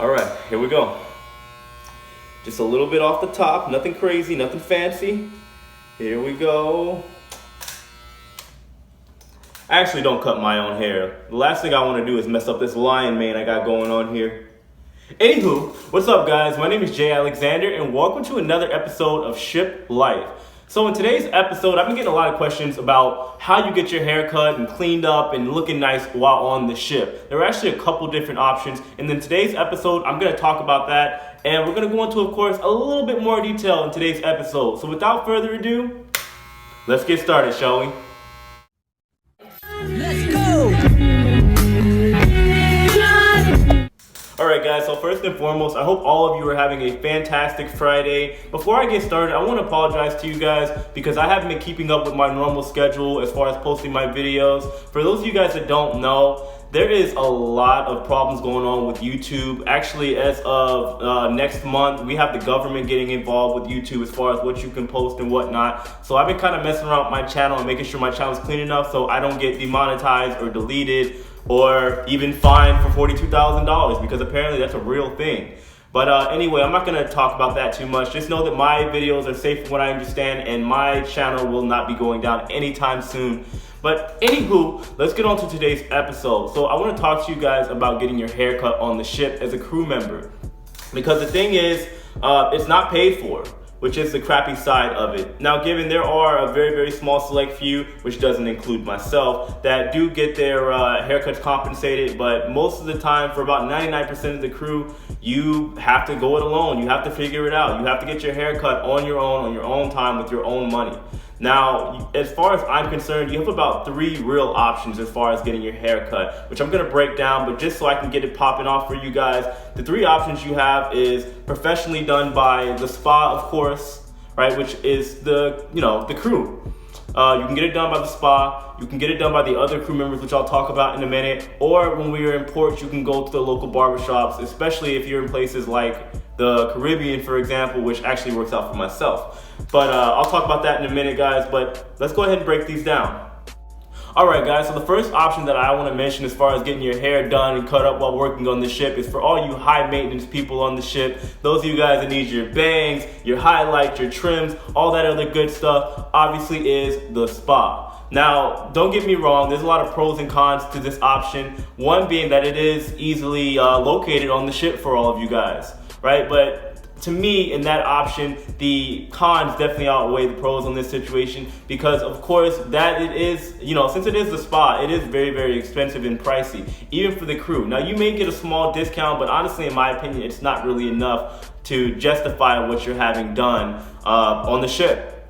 All right, here we go. Just a little bit off the top, nothing crazy, nothing fancy. Here we go. I actually don't cut my own hair. The last thing I want to do is mess up this lion mane I got going on here. Anywho, what's up guys? My name is Jay Alexander and welcome to another episode of Ship Life. So in today's episode, I've been getting a lot of questions about how you get your hair cut and cleaned up and looking nice while on the ship. There are actually a couple different options, and in today's episode, I'm going to talk about that, and we're going to go into, of course, a little bit more detail in today's episode. So without further ado, let's get started, shall we? Let's go! Alright guys, so first and foremost, I hope all of you are having a fantastic Friday. Before I get started, I want to apologize to you guys because I haven't been keeping up with my normal schedule as far as posting my videos. For those of you guys that don't know, there is a lot of problems going on with YouTube. Actually, as of next month, we have the government getting involved with YouTube as far as what you can post and whatnot. So I've been kind of messing around with my channel and making sure my channel is clean enough so I don't get demonetized or deleted or even fined for $42,000 because apparently that's a real thing. But anyway, I'm not going to talk about that too much. Just know that my videos are safe from what I understand and my channel will not be going down anytime soon. But anywho, let's get on to today's episode. So I want to talk to you guys about getting your hair cut on the ship as a crew member. Because the thing is, it's not paid for, which is the crappy side of it. Now, given there are a very, very small select few, which doesn't include myself, that do get their haircuts compensated, but most of the time, for about 99% of the crew, you have to go it alone. You have to figure it out. You have to get your hair cut on your own time, with your own money. Now, as far as I'm concerned, you have about 3 real options as far as getting your hair cut, which I'm gonna break down, but just so I can get it popping off for you guys, the 3 options you have is professionally done by the spa, of course, right, which is the crew. You can get it done by the spa, you can get it done by the other crew members, which I'll talk about in a minute, or when we are in ports, you can go to the local barbershops, especially if you're in places like the Caribbean, for example, which actually works out for myself. But I'll talk about that in a minute, guys, but let's go ahead and break these down. Alright guys, so the first option that I want to mention as far as getting your hair done and cut up while working on the ship is for all you high maintenance people on the ship. Those of you guys that need your bangs, your highlights, your trims, all that other good stuff, obviously is the spa. Now, don't get me wrong, there's a lot of pros and cons to this option. One being that it is easily located on the ship for all of you guys, right? But to me, in that option, the cons definitely outweigh the pros on this situation because, of course, that it is, since it is the spa, it is very, very expensive and pricey, even for the crew. Now, you may get a small discount, but honestly, in my opinion, it's not really enough to justify what you're having done on the ship.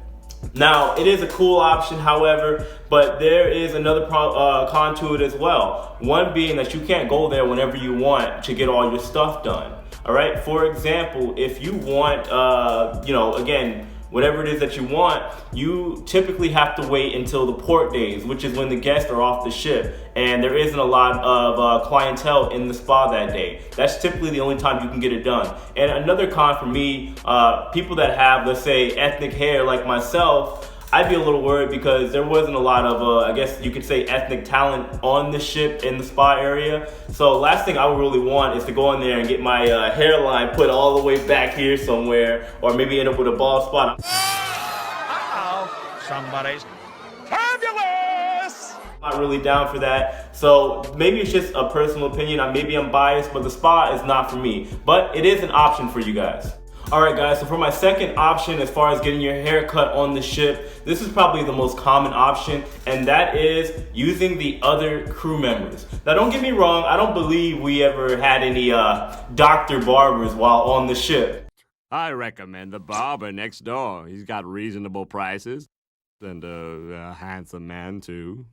Now, it is a cool option, however, but there is another con to it as well. One being that you can't go there whenever you want to get all your stuff done. All right, for example, if you want, again, whatever it is that you want, you typically have to wait until the port days, which is when the guests are off the ship, and there isn't a lot of clientele in the spa that day. That's typically the only time you can get it done. And another con for me, people that have, let's say, ethnic hair like myself, I'd be a little worried because there wasn't a lot of, I guess you could say, ethnic talent on the ship in the spa area. So last thing I would really want is to go in there and get my hairline put all the way back here somewhere, or maybe end up with a bald spot. Uh-oh, somebody's fabulous! I'm not really down for that. So maybe it's just a personal opinion. Maybe I'm biased, but the spa is not for me. But it is an option for you guys. Alright guys, so for my second option as far as getting your hair cut on the ship, this is probably the most common option, and that is using the other crew members. Now don't get me wrong, I don't believe we ever had any doctor barbers while on the ship. I recommend the barber next door. He's got reasonable prices and a handsome man too.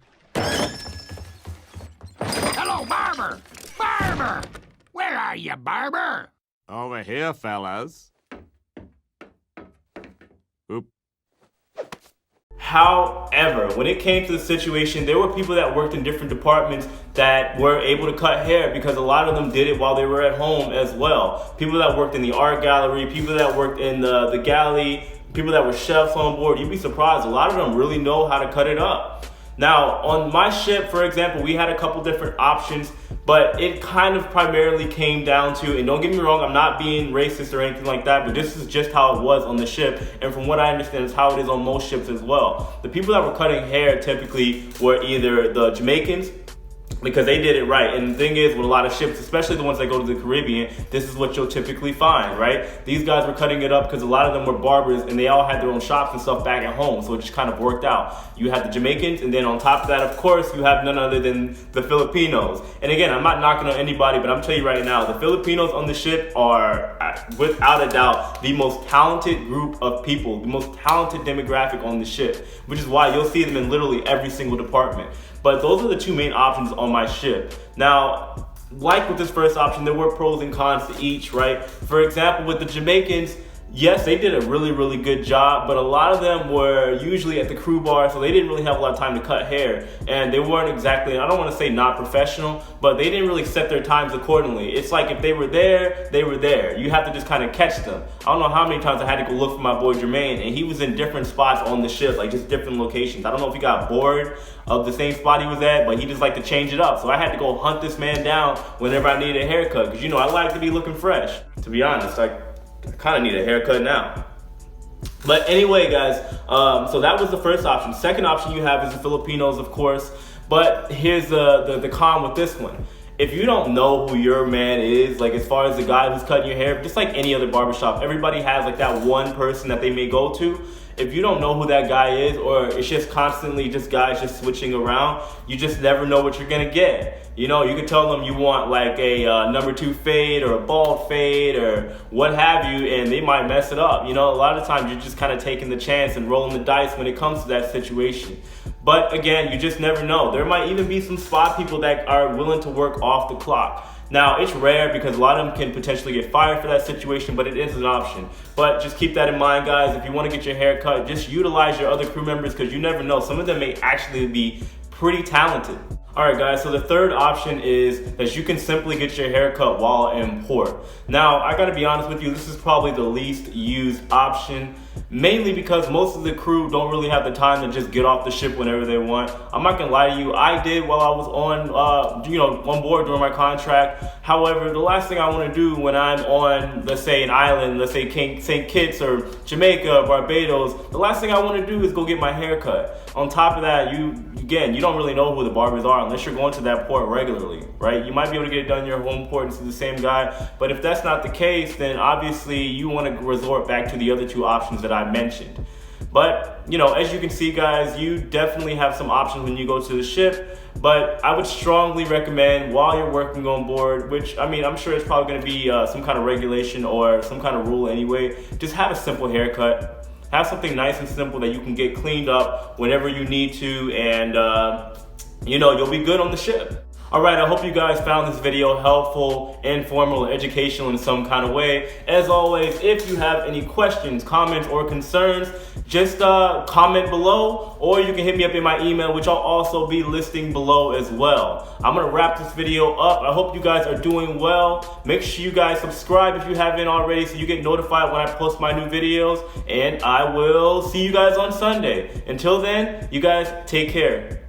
Hello, barber! Barber! Where are you, barber? Over here, fellas. Oop. However, when it came to the situation, there were people that worked in different departments that were able to cut hair because a lot of them did it while they were at home as well. People that worked in the art gallery, people that worked in the galley, people that were chefs on board, you'd be surprised. A lot of them really know how to cut it up. Now, on my ship, for example, we had a couple different options, but it kind of primarily came down to, and don't get me wrong, I'm not being racist or anything like that, but this is just how it was on the ship, and from what I understand, it's how it is on most ships as well. The people that were cutting hair typically were either the Jamaicans, because they did it right. And the thing is, with a lot of ships, especially the ones that go to the Caribbean, this is what you'll typically find, right? These guys were cutting it up because a lot of them were barbers and they all had their own shops and stuff back at home, so it just kind of worked out. You had the Jamaicans, and then on top of that, of course, you have none other than the Filipinos. And again, I'm not knocking on anybody, but I'm telling you right now, the Filipinos on the ship are, without a doubt, the most talented group of people, the most talented demographic on the ship, which is why you'll see them in literally every single department. But those are the two main options on my ship. Now, like with this first option, there were pros and cons to each, right? For example, with the Jamaicans, yes, they did a really, really good job, but a lot of them were usually at the crew bar, so they didn't really have a lot of time to cut hair. And they weren't exactly, I don't want to say not professional, but they didn't really set their times accordingly. It's like if they were there, they were there. You have to just kind of catch them. I don't know how many times I had to go look for my boy Jermaine, and he was in different spots on the ship, like just different locations. I don't know if he got bored of the same spot he was at, but he just liked to change it up. So I had to go hunt this man down whenever I needed a haircut, because you know, I like to be looking fresh. To be honest, I kind of need a haircut now. But anyway, guys, so that was the first option. Second option you have is the Filipinos, of course. But here's the con with this one. If you don't know who your man is, like as far as the guy who's cutting your hair, just like any other barbershop, everybody has like that one person that they may go to. If you don't know who that guy is, or it's just constantly just guys just switching around, you just never know what you're gonna get. You know, you can tell them you want like a number 2 fade or a bald fade or what have you, and they might mess it up. You know, a lot of times you're just kind of taking the chance and rolling the dice when it comes to that situation. But again, you just never know. There might even be some spot people that are willing to work off the clock. Now, it's rare because a lot of them can potentially get fired for that situation, but it is an option. But just keep that in mind, guys. If you want to get your hair cut, just utilize your other crew members, because you never know. Some of them may actually be pretty talented. Alright guys, so the third option is that you can simply get your hair cut while in port. Now, I gotta be honest with you, this is probably the least used option, mainly because most of the crew don't really have the time to just get off the ship whenever they want. I'm not gonna lie to you, I did while I was on board during my contract. However, the last thing I want to do when I'm on, let's say, an island, let's say St. Kitts or Jamaica, Barbados, the last thing I want to do is go get my hair cut. On top of that, you don't really know who the barbers are unless you're going to that port regularly, right? You might be able to get it done in your home port and see the same guy, but if that's not the case, then obviously you want to resort back to the other two options that I mentioned. But, you know, as you can see, guys, you definitely have some options when you go to the ship, but I would strongly recommend while you're working on board, which, I mean, I'm sure it's probably going to be some kind of regulation or some kind of rule anyway, just have a simple haircut. Have something nice and simple that you can get cleaned up whenever you need to, and you know, you'll be good on the ship. Alright, I hope you guys found this video helpful, informal, or educational in some kind of way. As always, if you have any questions, comments, or concerns, just comment below, or you can hit me up in my email, which I'll also be listing below as well. I'm going to wrap this video up. I hope you guys are doing well. Make sure you guys subscribe if you haven't already so you get notified when I post my new videos, and I will see you guys on Sunday. Until then, you guys take care.